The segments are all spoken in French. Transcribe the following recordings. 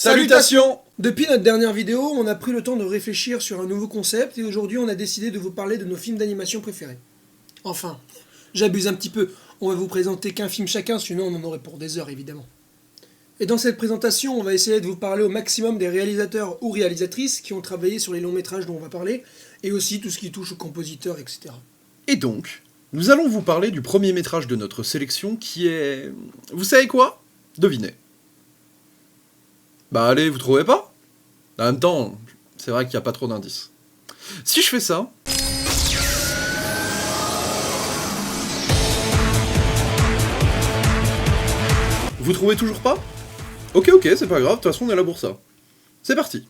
Salutations! Depuis notre dernière vidéo, on a pris le temps de réfléchir sur un nouveau concept et aujourd'hui on a décidé de vous parler de nos films d'animation préférés. Enfin, j'abuse un petit peu, on va vous présenter qu'un film chacun, sinon on en aurait pour des heures évidemment. Et dans cette présentation, on va essayer de vous parler au maximum des réalisateurs ou réalisatrices qui ont travaillé sur les longs métrages dont on va parler, et aussi tout ce qui touche aux compositeurs, etc. Et donc, nous allons vous parler du premier métrage de notre sélection qui est... Vous savez quoi? Devinez. Bah allez, vous trouvez pas? En même temps, c'est vrai qu'il n'y a pas trop d'indices. Si je fais ça... Vous trouvez toujours pas? Ok, c'est pas grave, de toute façon on est là pour ça. C'est parti.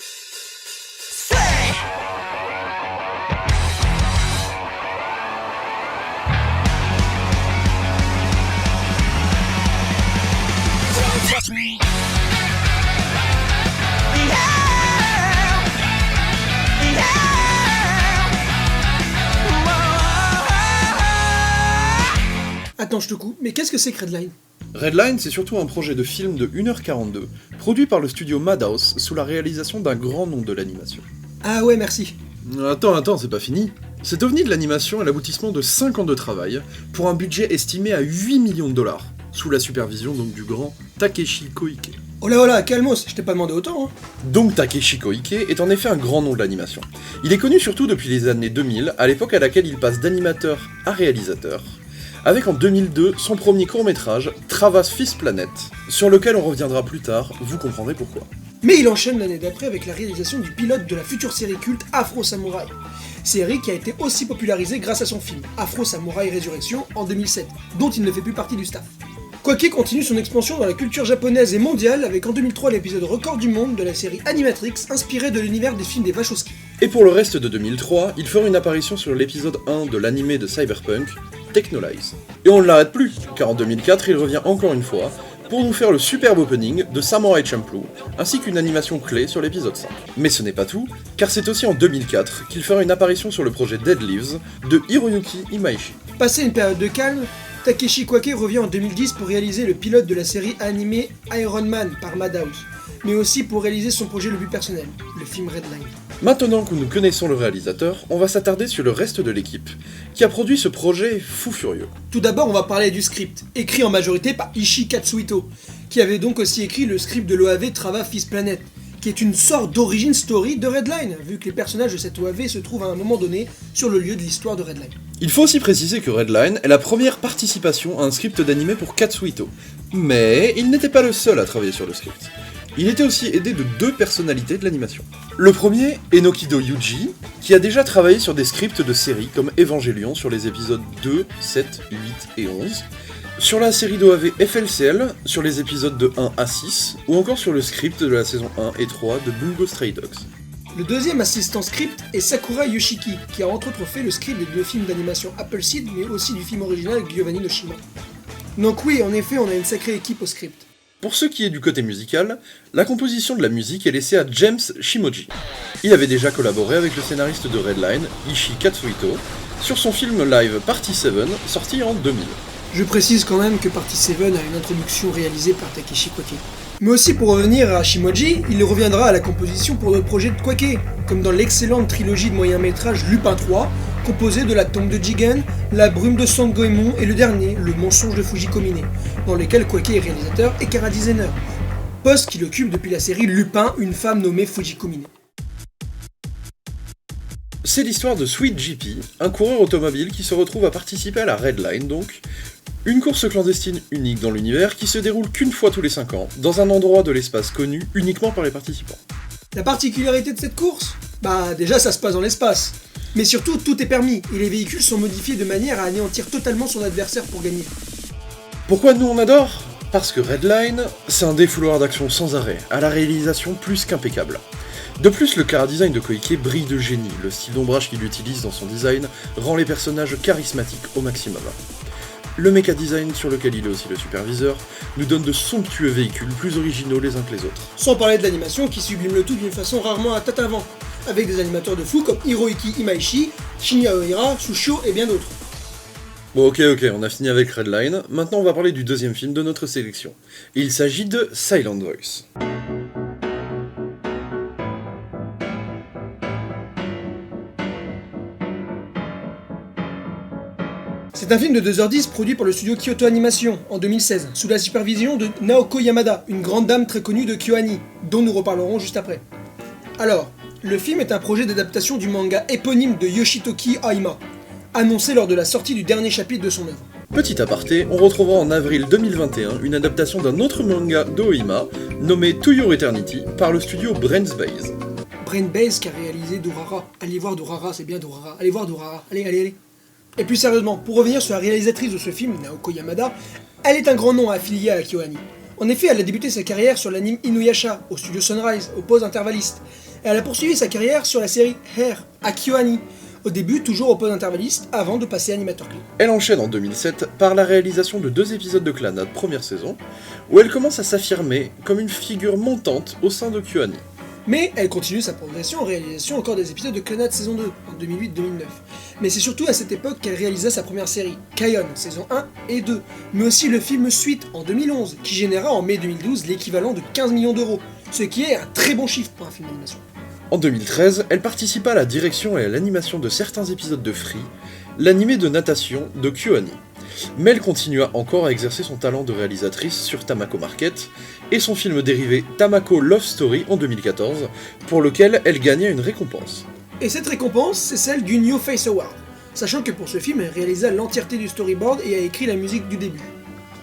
Attends, je te coupe, mais qu'est-ce que c'est que Redline? Redline, c'est surtout un projet de film de 1h42, produit par le studio Madhouse sous la réalisation d'un grand nom de l'animation. Ah ouais, merci. Attends, c'est pas fini. Cet ovni de l'animation est l'aboutissement de 5 ans de travail, pour un budget estimé à 8 millions de dollars, sous la supervision donc du grand Takeshi Koike. Oh là, calmos, je t'ai pas demandé autant, hein. Donc Takeshi Koike est en effet un grand nom de l'animation. Il est connu surtout depuis les années 2000, à l'époque à laquelle il passe d'animateur à réalisateur, avec en 2002 son premier court-métrage, Travas Fist Planet, sur lequel on reviendra plus tard, vous comprendrez pourquoi. Mais il enchaîne l'année d'après avec la réalisation du pilote de la future série culte Afro Samurai. Série qui a été aussi popularisée grâce à son film, Afro Samurai Résurrection, en 2007, dont il ne fait plus partie du staff. Koike continue son expansion dans la culture japonaise et mondiale avec en 2003 l'épisode record du monde de la série Animatrix, inspiré de l'univers des films des Wachowski. Et pour le reste de 2003, il fera une apparition sur l'épisode 1 de l'animé de Cyberpunk, Technolize. Et on ne l'arrête plus, car en 2004 il revient encore une fois, pour nous faire le superbe opening de Samurai Champloo, ainsi qu'une animation clé sur l'épisode 5. Mais ce n'est pas tout, car c'est aussi en 2004 qu'il fera une apparition sur le projet Dead Leaves de Hiroyuki Imaishi. Passé une période de calme, Takeshi Koike revient en 2010 pour réaliser le pilote de la série animée Iron Man par Madhouse, mais aussi pour réaliser son projet le plus personnel, le film Redline. Maintenant que nous connaissons le réalisateur, on va s'attarder sur le reste de l'équipe, qui a produit ce projet fou furieux. Tout d'abord, on va parler du script, écrit en majorité par Ishii Katsuhito, qui avait donc aussi écrit le script de l'OAV Travas Fist Planet, qui est une sorte d'origin story de Redline, vu que les personnages de cette OAV se trouvent à un moment donné sur le lieu de l'histoire de Redline. Il faut aussi préciser que Redline est la première participation à un script d'animé pour Katsuhito, mais il n'était pas le seul à travailler sur le script. Il était aussi aidé de 2 personnalités de l'animation. Le premier, Enokido Yuji, qui a déjà travaillé sur des scripts de séries comme Evangelion sur les épisodes 2, 7, 8 et 11, sur la série d'OAV FLCL, sur les épisodes de 1 à 6, ou encore sur le script de la saison 1 et 3 de Bungo Stray Dogs. Le deuxième assistant script est Sakura Yoshiki, qui a entre autres fait le script des 2 films d'animation Appleseed, mais aussi du film original Giovanni no Shima. Donc oui, en effet, on a une sacrée équipe au script. Pour ce qui est du côté musical, la composition de la musique est laissée à James Shimoji. Il avait déjà collaboré avec le scénariste de Redline, Ishii Katsuhito, sur son film live Party 7, sorti en 2000. Je précise quand même que Party 7 a une introduction réalisée par Takeshi Koike. Mais aussi pour revenir à Shimoji, il reviendra à la composition pour d'autres projets de Koike, comme dans l'excellente trilogie de moyen-métrage Lupin 3, composée de La Tombe de Jigen, La Brume de Sangoemon et le dernier, Le Mensonge de Fujikomine, dans lesquels Koike est réalisateur et chara-designer, poste qu'il occupe depuis la série Lupin, une femme nommée Fujikomine. C'est l'histoire de Sweet GP, un coureur automobile qui se retrouve à participer à la Redline donc, une course clandestine unique dans l'univers qui se déroule qu'une fois tous les 5 ans, dans un endroit de l'espace connu uniquement par les participants. La particularité de cette course? Bah déjà ça se passe dans l'espace. Mais surtout tout est permis, et les véhicules sont modifiés de manière à anéantir totalement son adversaire pour gagner. Pourquoi nous on adore? Parce que Redline, c'est un défouloir d'action sans arrêt, à la réalisation plus qu'impeccable. De plus, le chara-design de Koike brille de génie, le style d'ombrage qu'il utilise dans son design rend les personnages charismatiques au maximum. Le mecha design, sur lequel il est aussi le superviseur, nous donne de somptueux véhicules plus originaux les uns que les autres. Sans parler de l'animation qui sublime le tout d'une façon rarement à tête avant, avec des animateurs de fou comme Hiroyuki Imaishi, Shinya Ohira, Tsushio et bien d'autres. Bon ok, on a fini avec Redline, maintenant on va parler du deuxième film de notre sélection. Il s'agit de Silent Voice. C'est un film de 2h10 produit par le studio Kyoto Animation en 2016, sous la supervision de Naoko Yamada, une grande dame très connue de KyoAni, dont nous reparlerons juste après. Alors, le film est un projet d'adaptation du manga éponyme de Yoshitoki Aima, annoncé lors de la sortie du dernier chapitre de son œuvre. Petit aparté, on retrouvera en avril 2021 une adaptation d'un autre manga d'Oima, nommé To Your Eternity, par le studio Brainsbase. Brainsbase qui a réalisé Durara. Allez voir Durara, c'est bien Durara. Allez voir Durara, allez. Et plus sérieusement, pour revenir sur la réalisatrice de ce film, Naoko Yamada, elle est un grand nom affilié à la KyoAni. En effet, elle a débuté sa carrière sur l'anime Inuyasha, au studio Sunrise, aux poses intervallistes. Et elle a poursuivi sa carrière sur la série Hair, à KyoAni, au début toujours au poses intervallistes, avant de passer animateur clé. Elle enchaîne en 2007 par la réalisation de 2 épisodes de Clannad première saison, où elle commence à s'affirmer comme une figure montante au sein de KyoAni. Mais elle continue sa progression en réalisation encore des épisodes de Clannad saison 2, en 2008-2009. Mais c'est surtout à cette époque qu'elle réalisa sa première série, K-On! Saison 1 et 2, mais aussi le film Suite en 2011, qui généra en mai 2012 l'équivalent de 15 millions d'euros, ce qui est un très bon chiffre pour un film d'animation. En 2013, elle participa à la direction et à l'animation de certains épisodes de Free, l'animé de natation de KyoAni. Mais elle continua encore à exercer son talent de réalisatrice sur Tamako Market et son film dérivé Tamako Love Story en 2014, pour lequel elle gagna une récompense. Et cette récompense, c'est celle du New Face Award, sachant que pour ce film, elle réalisa l'entièreté du storyboard et a écrit la musique du début.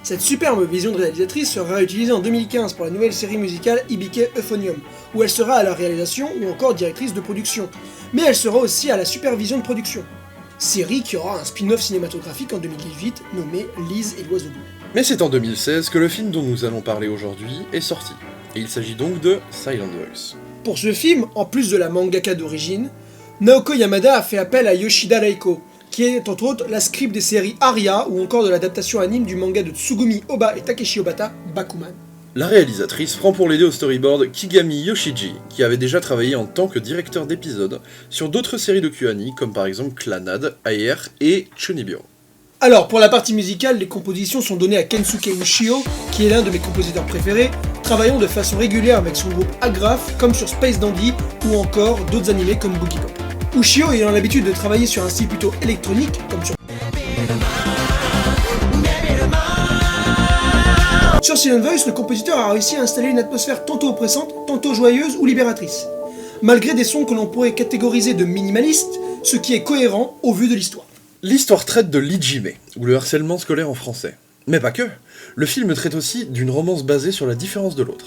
Cette superbe vision de réalisatrice sera utilisée en 2015 pour la nouvelle série musicale Hibike Euphonium, où elle sera à la réalisation ou encore directrice de production, mais elle sera aussi à la supervision de production. Série qui aura un spin-off cinématographique en 2018 nommé Lise et l'Oiseau Bleu. Mais c'est en 2016 que le film dont nous allons parler aujourd'hui est sorti, et il s'agit donc de Silent Voice. Pour ce film, en plus de la mangaka d'origine, Naoko Yamada a fait appel à Yoshida Reiko, qui est entre autres la script des séries Aria ou encore de l'adaptation anime du manga de Tsugumi Oba et Takeshi Obata, Bakuman. La réalisatrice prend pour l'aider au storyboard Kigami Yoshiji, qui avait déjà travaillé en tant que directeur d'épisode sur d'autres séries de KyoAni, comme par exemple Clannad, Air et Chunibyo. Alors, pour la partie musicale, les compositions sont données à Kensuke Ushio, qui est l'un de mes compositeurs préférés, travaillant de façon régulière avec son groupe Agraph, comme sur Space Dandy, ou encore d'autres animés comme Boogie Pop. Ushio ayant l'habitude de travailler sur un style plutôt électronique, comme sur Silent Voice, le compositeur a réussi à installer une atmosphère tantôt oppressante, tantôt joyeuse ou libératrice, malgré des sons que l'on pourrait catégoriser de minimalistes, ce qui est cohérent au vu de l'histoire. L'histoire traite de l'Ijime, ou le harcèlement scolaire en français. Mais pas que, le film traite aussi d'une romance basée sur la différence de l'autre.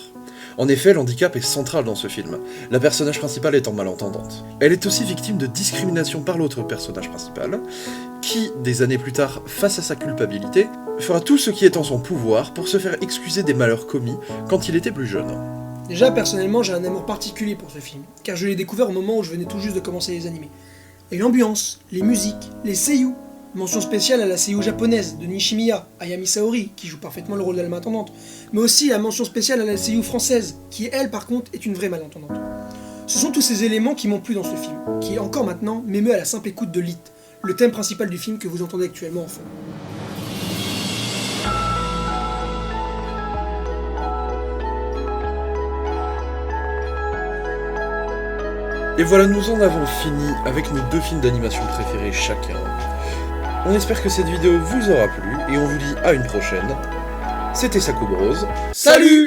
En effet, l'handicap est central dans ce film, la personnage principale étant malentendante. Elle est aussi victime de discrimination par l'autre personnage principal, qui, des années plus tard, face à sa culpabilité, fera tout ce qui est en son pouvoir pour se faire excuser des malheurs commis quand il était plus jeune. Déjà, personnellement, j'ai un amour particulier pour ce film, car je l'ai découvert au moment où je venais tout juste de commencer les animés. Et l'ambiance, les musiques, les seiyuu, mention spéciale à la seiyuu japonaise de Nishimiya, Ayami Saori, qui joue parfaitement le rôle de la malentendante, mais aussi la mention spéciale à la seiyuu française, qui elle par contre est une vraie malentendante. Ce sont tous ces éléments qui m'ont plu dans ce film, qui encore maintenant m'émeut à la simple écoute de Lit, le thème principal du film que vous entendez actuellement en fond. Et voilà, nous en avons fini avec nos 2 films d'animation préférés chacun. On espère que cette vidéo vous aura plu, et on vous dit à une prochaine. C'était Sakub Rose. Salut!